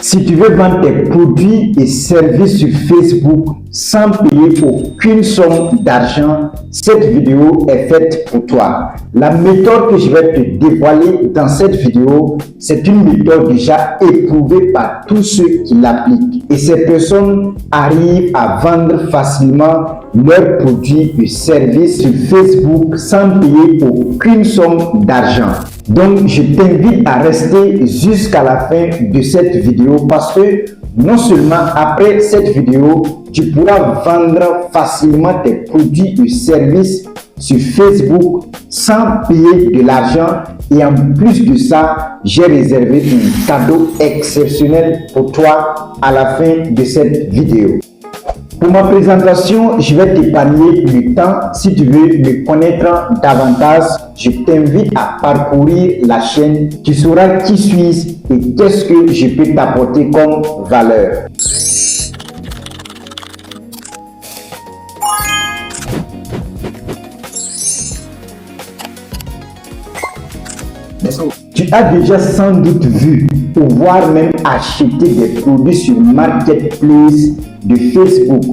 Si tu veux vendre tes produits et services sur Facebook sans payer aucune somme d'argent, cette vidéo est faite pour toi. La méthode que je vais te dévoiler dans cette vidéo, c'est une méthode déjà éprouvée par tous ceux qui l'appliquent. Et ces personnes arrivent à vendre facilement leurs produits et services sur Facebook sans payer aucune somme d'argent. Donc, je t'invite à rester jusqu'à la fin de cette vidéo parce que non seulement après cette vidéo, tu pourras vendre facilement tes produits et services sur Facebook sans payer de l'argent et en plus de ça, j'ai réservé un cadeau exceptionnel pour toi à la fin de cette vidéo. Pour ma présentation, je vais t'épargner le temps. Si tu veux me connaître davantage, je t'invite à parcourir la chaîne. Tu sauras qui suis et qu'est-ce que je peux t'apporter comme valeur. Tu as déjà sans doute vu ou voire même acheté des produits sur Marketplace de Facebook.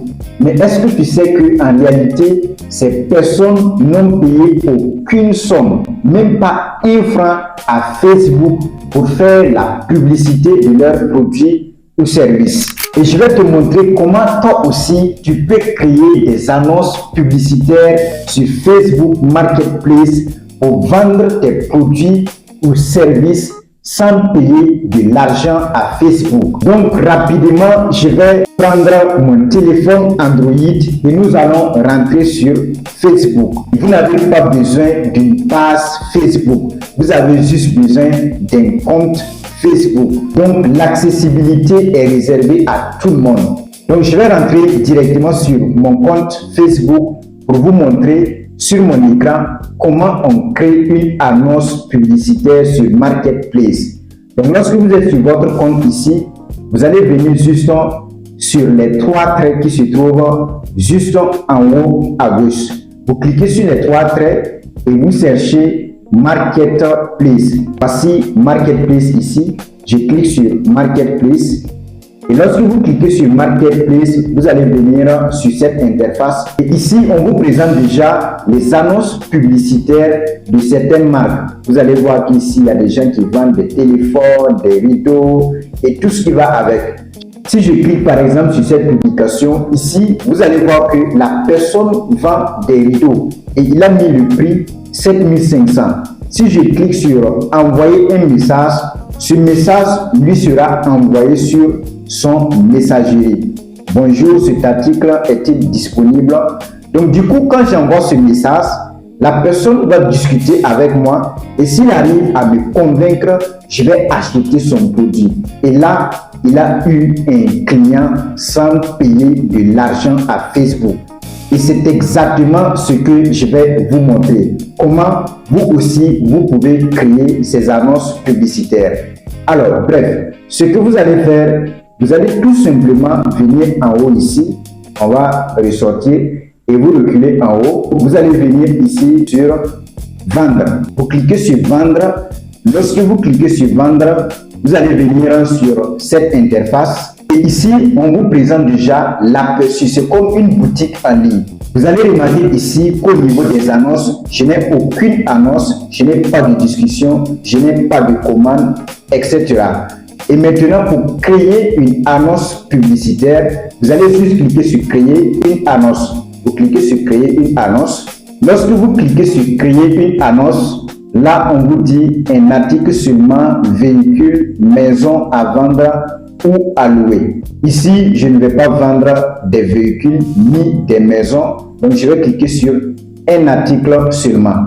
Mais est-ce que tu sais qu'en réalité, ces personnes n'ont payé aucune somme, même pas un franc à Facebook pour faire la publicité de leurs produits ou services? Et je vais te montrer comment toi aussi tu peux créer des annonces publicitaires sur Facebook Marketplace pour vendre tes produits ou services sans payer de l'argent à Facebook. Donc rapidement, je vais prendre mon téléphone Android et nous allons rentrer sur Facebook. Vous n'avez pas besoin d'une page Facebook. Vous avez juste besoin d'un compte Facebook. Donc l'accessibilité est réservée à tout le monde. Donc je vais rentrer directement sur mon compte Facebook pour vous montrer sur mon écran comment on crée une annonce publicitaire sur Marketplace. Donc lorsque vous êtes sur votre compte ici, vous allez venir juste sur les trois traits qui se trouvent juste en haut à gauche. Vous cliquez sur les trois traits et vous cherchez Marketplace. Voici Marketplace ici. Je clique sur Marketplace. Et lorsque vous cliquez sur Marketplace, vous allez venir sur cette interface. Et ici, on vous présente déjà les annonces publicitaires de certaines marques. Vous allez voir qu'ici, il y a des gens qui vendent des téléphones, des rideaux et tout ce qui va avec. Si je clique par exemple sur cette publication, ici, vous allez voir que la personne vend des rideaux et il a mis le prix 7500. Si je clique sur envoyer un message, ce message lui sera envoyé sur son messagerie. Bonjour, cet article est-il disponible? Donc du coup, quand j'envoie ce message, la personne va discuter avec moi et s'il arrive à me convaincre, je vais acheter son produit. Et là, il a eu un client sans payer de l'argent à Facebook. Et c'est exactement ce que je vais vous montrer. Comment vous aussi, vous pouvez créer ces annonces publicitaires. Alors, bref, ce que vous allez faire, vous allez tout simplement venir en haut ici. On va ressortir et vous reculez en haut. Vous allez venir ici sur vendre. Vous cliquez sur vendre. Lorsque vous cliquez sur vendre, vous allez venir sur cette interface. Et ici, on vous présente déjà l'aperçu. C'est comme une boutique en ligne. Vous allez remarquer ici qu'au niveau des annonces, je n'ai aucune annonce, je n'ai pas de discussion, je n'ai pas de commande, etc. Et maintenant, pour créer une annonce publicitaire, vous allez juste cliquer sur créer une annonce. Vous cliquez sur créer une annonce. Lorsque vous cliquez sur créer une annonce, là, on vous dit un article seulement véhicule, maison à vendre ou à louer. Ici, je ne vais pas vendre des véhicules ni des maisons. Donc, je vais cliquer sur un article seulement.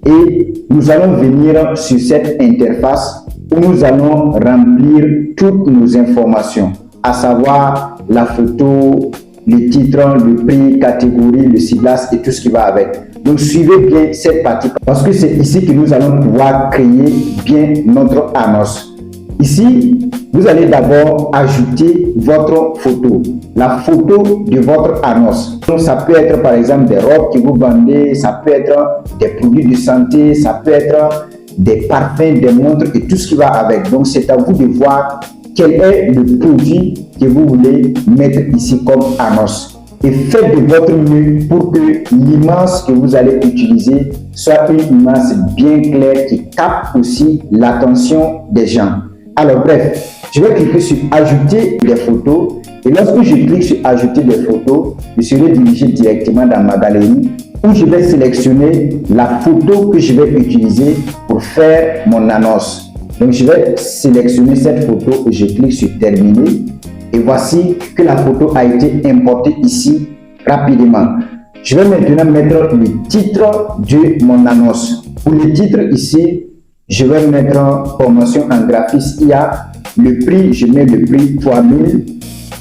Et nous allons venir sur cette interface où nous allons remplir toutes nos informations, à savoir la photo, le titre, le prix, catégorie, le ciblage et tout ce qui va avec. Donc suivez bien cette partie parce que c'est ici que nous allons pouvoir créer bien notre annonce. Ici, vous allez d'abord ajouter votre photo, la photo de votre annonce. Donc ça peut être par exemple des robes que vous vendez, ça peut être des produits de santé, ça peut être des parfums, des montres et tout ce qui va avec. Donc c'est à vous de voir quel est le produit que vous voulez mettre ici comme annonce. Et faites de votre mieux pour que l'image que vous allez utiliser soit une image bien claire qui capte aussi l'attention des gens. Alors bref, je vais cliquer sur ajouter des photos et lorsque je clique sur ajouter des photos, je serai dirigé directement dans ma galerie où je vais sélectionner la photo que je vais utiliser pour faire mon annonce. Donc je vais sélectionner cette photo et je clique sur terminer. Et voici que la photo a été importée ici rapidement. Je vais maintenant mettre le titre de mon annonce. Pour le titre ici, je vais mettre promotion en graphisme IA. Le prix, je mets le prix 3000.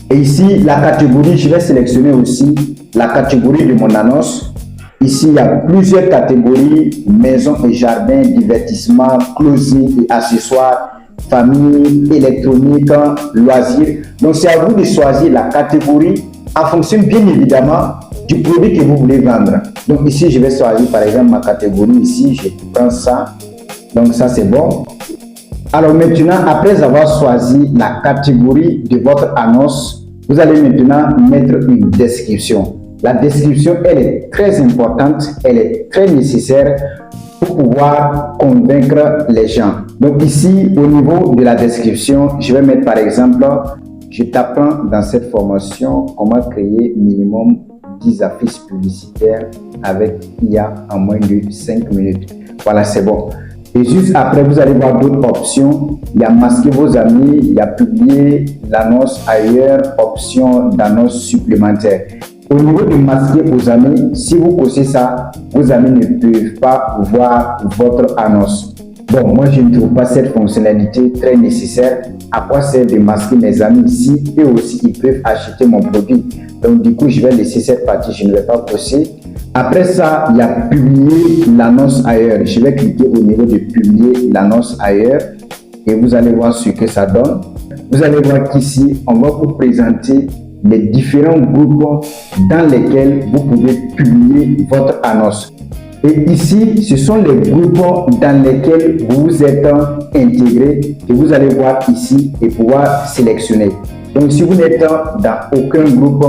Et ici, la catégorie, je vais sélectionner aussi la catégorie de mon annonce. Ici, il y a plusieurs catégories, maison et jardin, divertissement, clothing et accessoires, famille, électronique, loisirs. Donc, c'est à vous de choisir la catégorie en fonction, bien évidemment, du produit que vous voulez vendre. Donc, ici, je vais choisir, par exemple, ma catégorie. Ici, je prends ça. Donc, ça, c'est bon. Alors, maintenant, après avoir choisi la catégorie de votre annonce, vous allez maintenant mettre une description. La description, elle est très importante, elle est très nécessaire pour pouvoir convaincre les gens. Donc ici, au niveau de la description, je vais mettre par exemple, je t'apprends dans cette formation comment créer minimum 10 affiches publicitaires avec IA en moins de 5 minutes. Voilà, c'est bon. Et juste après, vous allez voir d'autres options. Il y a masquer vos amis, il y a publier l'annonce ailleurs, option d'annonce supplémentaire. Au niveau de masquer vos amis, si vous posez ça, vos amis ne peuvent pas voir votre annonce. Bon, moi je ne trouve pas cette fonctionnalité très nécessaire. À quoi sert de masquer mes amis ici? Eux aussi, ils peuvent acheter mon produit. Donc du coup, je vais laisser cette partie, je ne vais pas pousser. Après ça, il y a publier l'annonce ailleurs. Je vais cliquer au niveau de publier l'annonce ailleurs et vous allez voir ce que ça donne. Vous allez voir qu'ici, on va vous présenter les différents groupes dans lesquels vous pouvez publier votre annonce. Et ici, ce sont les groupes dans lesquels vous êtes intégré que vous allez voir ici et pouvoir sélectionner. Donc, si vous n'êtes dans aucun groupe,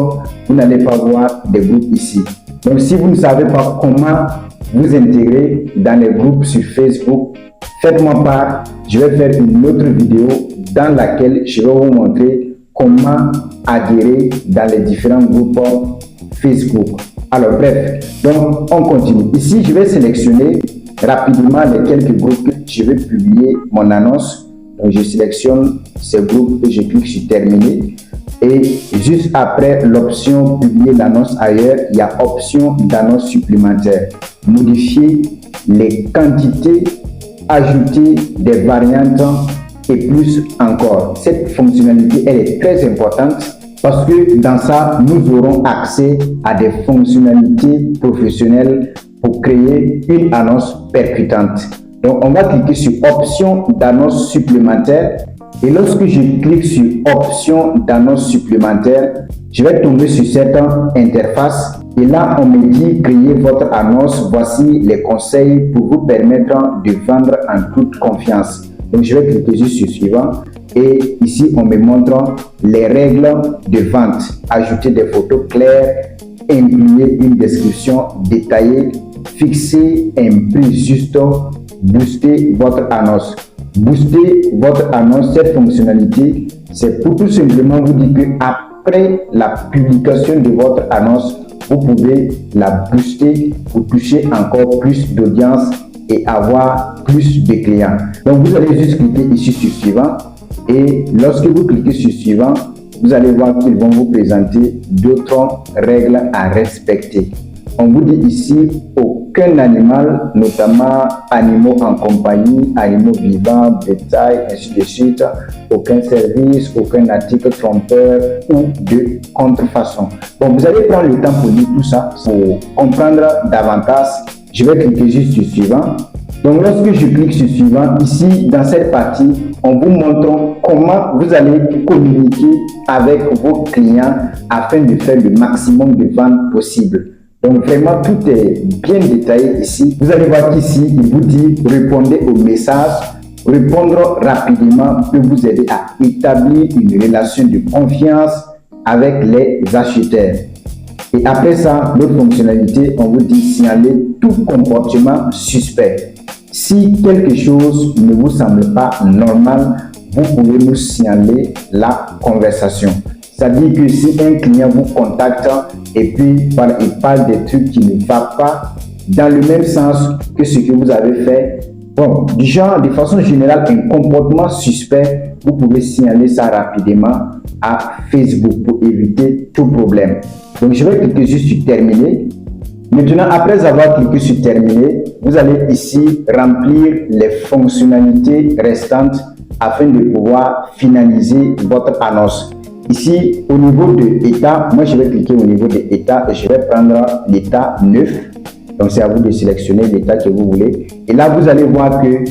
vous n'allez pas voir des groupes ici. Donc, si vous ne savez pas comment vous intégrer dans les groupes sur Facebook, faites-moi part. Je vais faire une autre vidéo dans laquelle je vais vous montrer comment adhérer dans les différents groupes Facebook. Alors bref, donc on continue. Ici, je vais sélectionner rapidement les quelques groupes que je vais publier mon annonce. Donc je sélectionne ces groupes et je clique sur terminer. Et juste après l'option publier l'annonce ailleurs, il y a option d'annonce supplémentaire. Modifier les quantités, ajouter des variantes et plus encore. Cette fonctionnalité, elle est très importante parce que dans ça, nous aurons accès à des fonctionnalités professionnelles pour créer une annonce percutante. Donc, on va cliquer sur option d'annonce supplémentaire. Et lorsque je clique sur option d'annonce supplémentaire, je vais tomber sur cette interface. Et là, on me dit créer votre annonce. Voici les conseils pour vous permettre de vendre en toute confiance. Donc, je vais cliquer juste sur suivant. Et ici, on me montre les règles de vente. Ajouter des photos claires, inclure une description détaillée, fixer un prix juste, booster votre annonce. Booster votre annonce, cette fonctionnalité, c'est pour tout simplement vous dire qu'après la publication de votre annonce, vous pouvez la booster pour toucher encore plus d'audience et avoir plus de clients. Donc, vous allez juste cliquer ici sur suivant. Et lorsque vous cliquez sur suivant, vous allez voir qu'ils vont vous présenter d'autres règles à respecter. On vous dit ici, aucun animal, notamment animaux en compagnie, animaux vivants, bétail, ainsi de suite, aucun service, aucun article trompeur ou de contrefaçon. Bon, vous allez prendre le temps pour lire tout ça, pour comprendre davantage. Je vais cliquer juste sur suivant. Donc, lorsque je clique sur suivant, ici, dans cette partie, on vous montre comment vous allez communiquer avec vos clients afin de faire le maximum de ventes possible. Donc, vraiment, tout est bien détaillé ici. Vous allez voir qu'ici, il vous dit répondez aux messages, répondre rapidement peut vous aider à établir une relation de confiance avec les acheteurs. Et après ça, l'autre fonctionnalité, on vous dit signaler tout comportement suspect. Si quelque chose ne vous semble pas normal, vous pouvez nous signaler la conversation. C'est-à-dire que si un client vous contacte et puis voilà, il parle des trucs qui ne vont pas dans le même sens que ce que vous avez fait, bon, du genre, de façon générale, un comportement suspect, vous pouvez signaler ça rapidement à Facebook pour éviter tout problème. Donc, je vais cliquer juste sur terminer. Maintenant, après avoir cliqué sur terminer, vous allez ici remplir les fonctionnalités restantes afin de pouvoir finaliser votre annonce. Ici, au niveau de état, moi je vais cliquer au niveau de état et je vais prendre l'état 9. Donc, c'est à vous de sélectionner l'état que vous voulez. Et là, vous allez voir que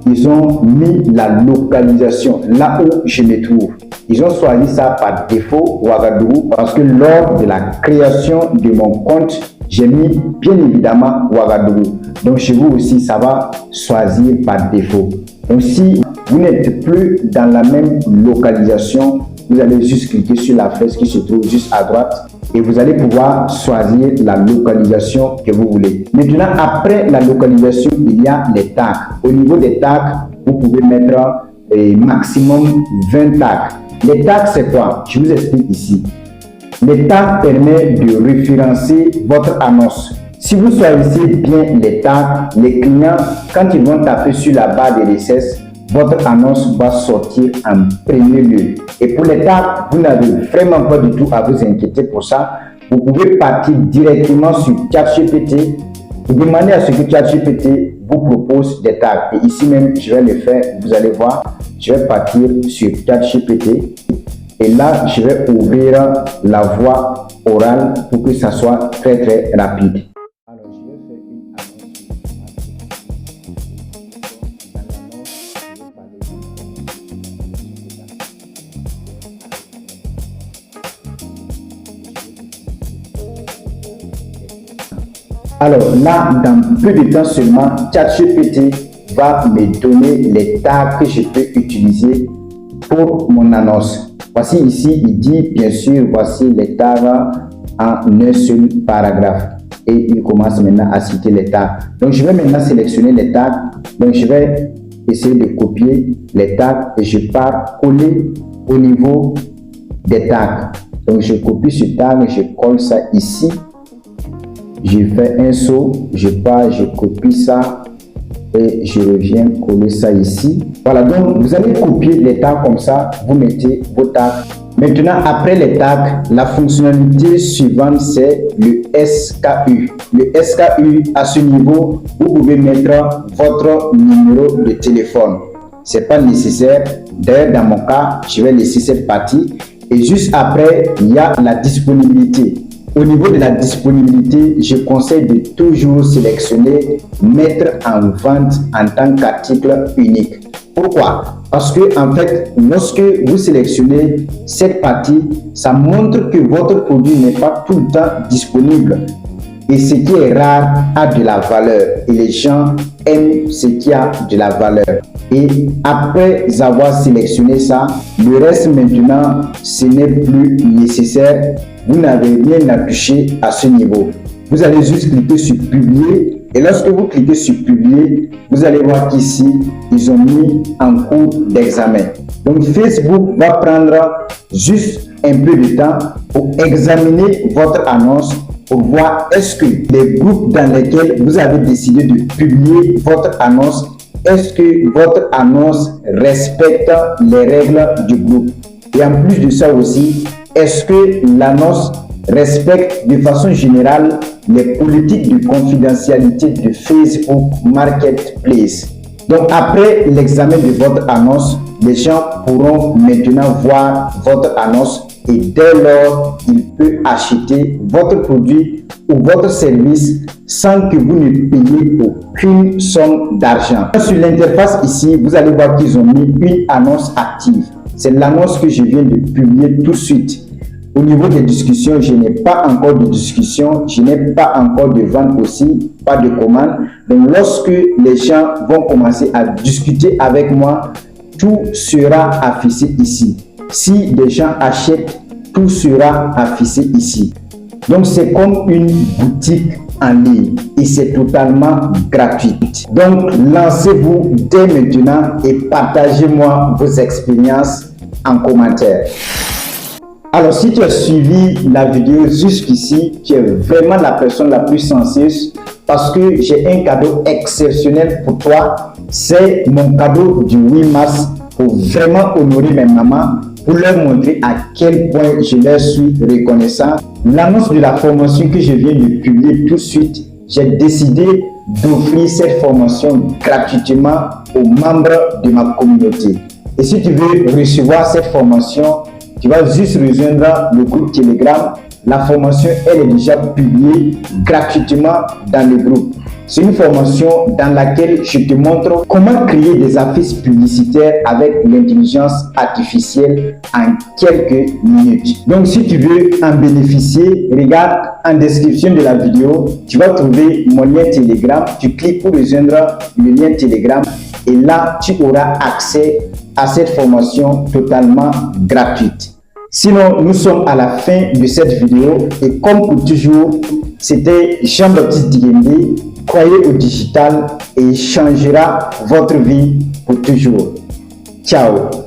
ils ont mis la localisation là où je me trouve. Ils ont choisi ça par défaut, Ouagadougou, parce que lors de la création de mon compte, j'ai mis bien évidemment Ouagadougou. Donc, chez vous aussi, ça va choisir par défaut. Donc, si vous n'êtes plus dans la même localisation, vous allez juste cliquer sur la flèche qui se trouve juste à droite et vous allez pouvoir choisir la localisation que vous voulez. Maintenant, après la localisation, il y a les tags. Au niveau des tags, vous pouvez mettre maximum 20 tags. Les tags, c'est quoi? Je vous explique ici. Les tags permettent de référencer votre annonce. Si vous choisissez bien les tags, les clients, quand ils vont taper sur la barre de recherche, votre annonce va sortir en premier lieu. Et pour les tags, vous n'avez vraiment pas du tout à vous inquiéter pour ça. Vous pouvez partir directement sur ChatGPT et demander à ce que ChatGPT vous propose des tags. Et ici même, je vais le faire. Vous allez voir, je vais partir sur ChatGPT. Et là, je vais ouvrir la voie orale pour que ça soit très très rapide. Alors, je vais faire une annonce. Alors là, dans peu de temps seulement, ChatGPT va me donner les tags que je peux utiliser pour mon annonce. Voici ici, il dit bien sûr, voici les tags en un seul paragraphe. Et il commence maintenant à citer les tags. Donc je vais maintenant sélectionner les tags. Donc je vais essayer de copier les tags et je pars coller au niveau des tags. Donc je copie ce tag, je colle ça ici. Je fais un saut, je pars, je copie ça et je reviens coller ça ici. Voilà, donc vous allez copier les tags comme ça, vous mettez vos tags. Maintenant, après les tags, la fonctionnalité suivante, c'est le SKU. Le SKU, à ce niveau, vous pouvez mettre votre numéro de téléphone. Ce n'est pas nécessaire. D'ailleurs, dans mon cas, je vais laisser cette partie. Et juste après, il y a la disponibilité. Au niveau de la disponibilité, je conseille de toujours sélectionner mettre en vente en tant qu'article unique. Pourquoi? Parce que en fait, lorsque vous sélectionnez cette partie, ça montre que votre produit n'est pas tout le temps disponible. Et ce qui est rare a de la valeur. Et les gens aiment ce qui a de la valeur. Et après avoir sélectionné ça, le reste maintenant, ce n'est plus nécessaire. Vous n'avez rien à toucher à ce niveau. Vous allez juste cliquer sur publier. Et lorsque vous cliquez sur publier, vous allez voir qu'ici, ils ont mis en cours d'examen. Donc Facebook va prendre juste un peu de temps pour examiner votre annonce, pour voir est-ce que les groupes dans lesquels vous avez décidé de publier votre annonce, est-ce que votre annonce respecte les règles du groupe. Et en plus de ça aussi, est-ce que l'annonce respecte de façon générale les politiques de confidentialité de Facebook Marketplace. Donc après l'examen de votre annonce, les gens pourront maintenant voir votre annonce et dès lors, ils peuvent acheter votre produit ou votre service sans que vous ne payiez aucune somme d'argent. Sur l'interface ici, vous allez voir qu'ils ont mis une annonce active. C'est l'annonce que je viens de publier tout de suite. Au niveau des discussions, je n'ai pas encore de discussion, je n'ai pas encore de vente aussi, pas de commande. Donc lorsque les gens vont commencer à discuter avec moi, tout sera affiché ici. Si des gens achètent, tout sera affiché ici. Donc c'est comme une boutique en ligne et c'est totalement gratuit. Donc lancez-vous dès maintenant et partagez-moi vos expériences en commentaire. Alors si tu as suivi la vidéo jusqu'ici, tu es vraiment la personne la plus sensible parce que j'ai un cadeau exceptionnel pour toi. C'est mon cadeau du 8 mars pour vraiment honorer mes mamans, pour leur montrer à quel point je leur suis reconnaissant. L'annonce de la formation que je viens de publier tout de suite, j'ai décidé d'offrir cette formation gratuitement aux membres de ma communauté. Et si tu veux recevoir cette formation, tu vas juste rejoindre le groupe Telegram. La formation, elle est déjà publiée gratuitement dans le groupe. C'est une formation dans laquelle je te montre comment créer des affiches publicitaires avec l'intelligence artificielle en quelques minutes. Donc, si tu veux en bénéficier, regarde en description de la vidéo, tu vas trouver mon lien Telegram. Tu cliques pour rejoindre le lien Telegram et là, tu auras accès à cette formation totalement gratuite. Sinon, nous sommes à la fin de cette vidéo et comme pour toujours, c'était Jean-Baptiste Digendé. Croyez au digital et il changera votre vie pour toujours. Ciao!